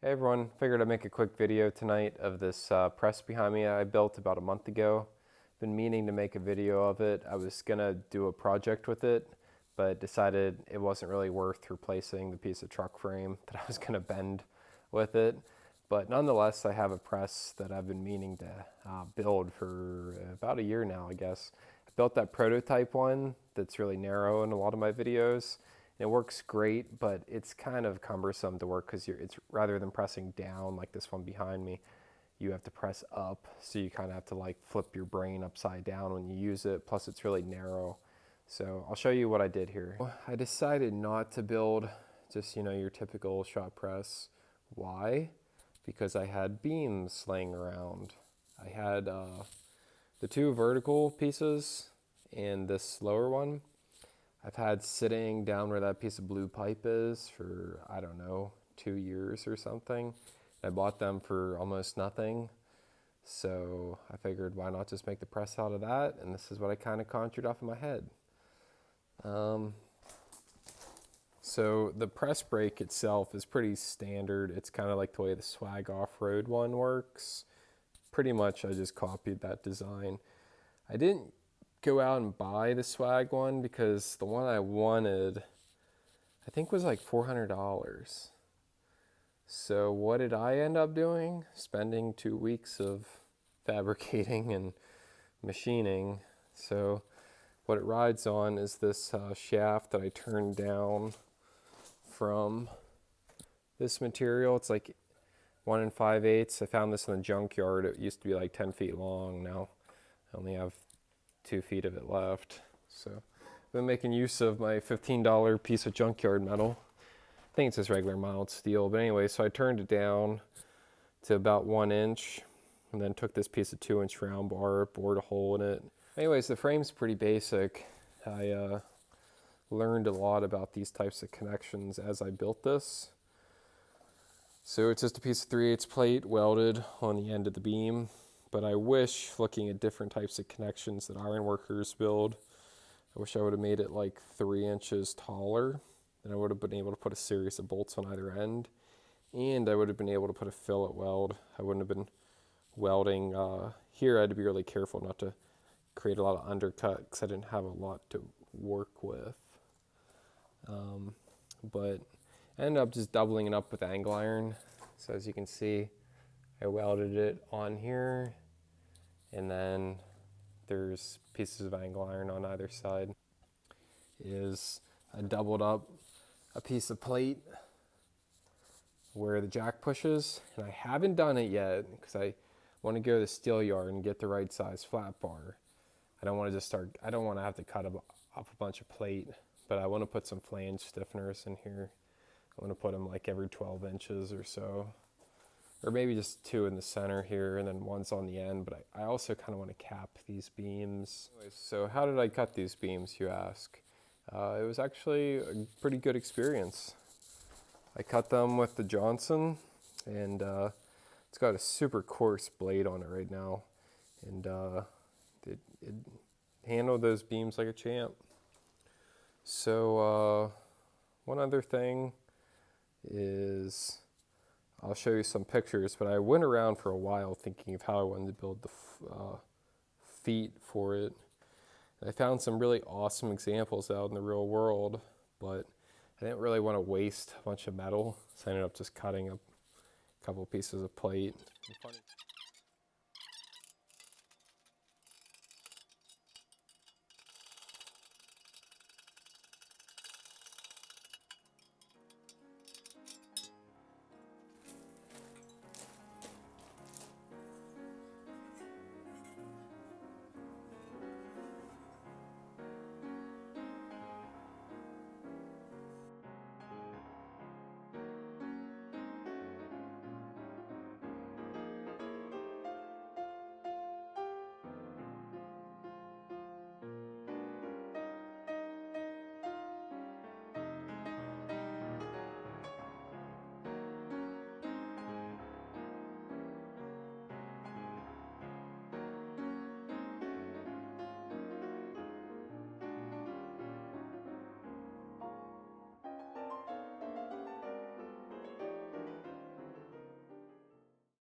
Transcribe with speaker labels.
Speaker 1: Hey everyone, figured I'd make a quick video tonight of this press behind me I built about a month ago. Been meaning to make a video of it. I was gonna do a project with it, but decided it wasn't really worth replacing the piece of truck frame that I was gonna bend with it. But nonetheless, I have a press that I've been meaning to build for about a year now, I guess. I built that prototype one that's really narrow in a lot of my videos. It works great, but it's kind of cumbersome to work because it's rather than pressing down like this one behind me, you have to press up. So you kind of have to like flip your brain upside down when you use it. Plus it's really narrow. So I'll show you what I did here. I decided not to build just, your typical shop press. Why? Because I had beams laying around. I had the two vertical pieces and this lower one. I've had sitting down where that piece of blue pipe is for, I don't know, 2 years or something. I bought them for almost nothing. So I figured why not just make the press out of that? And this is what I kind of conjured off in my head. So the press brake itself is pretty standard. It's kind of like the way the Swag off-road one works. Pretty much I just copied that design. I didn't go out and buy the Swag one because the one I wanted I think was like $400. So what did I end up doing? Spending 2 weeks of fabricating and machining. So what it rides on is this shaft that I turned down from this material. It's like 1 5/8. I found this in the junkyard. It used to be like 10 feet long. Now I only have 2 feet of it left. So I've been making use of my $15 piece of junkyard metal. I think it's just regular mild steel, but anyway, so I turned it down to about 1 inch and then took this piece of 2-inch round bar, bored a hole in it. Anyways, the frame's pretty basic. I learned a lot about these types of connections as I built this. So it's just a piece of 3/8 plate welded on the end of the beam. But I wish, looking at different types of connections that iron workers build, I wish I would have made it like 3 inches taller. Then I would have been able to put a series of bolts on either end. And I would have been able to put a fillet weld. I wouldn't have been welding. Here I had to be really careful not to create a lot of undercut because I didn't have a lot to work with. But I ended up just doubling it up with angle iron. So as you can see, I welded it on here. And then there's pieces of angle iron on either side. I doubled up a piece of plate where the jack pushes, and I haven't done it yet because I want to go to the steel yard and get the right size flat bar. I don't want to have to cut up a bunch of plate, but I want to put some flange stiffeners in here. I want to put them like every 12 inches or so. Or maybe just 2 in the center here and then one's on the end, but I also kind of want to cap these beams. So how did I cut these beams, you ask? It was actually a pretty good experience. I cut them with the Johnson, and it's got a super coarse blade on it right now, and it handled those beams like a champ. So one other thing is, I'll show you some pictures, but I went around for a while thinking of how I wanted to build the feet for it. And I found some really awesome examples out in the real world, but I didn't really want to waste a bunch of metal, so I ended up just cutting up a couple pieces of plate.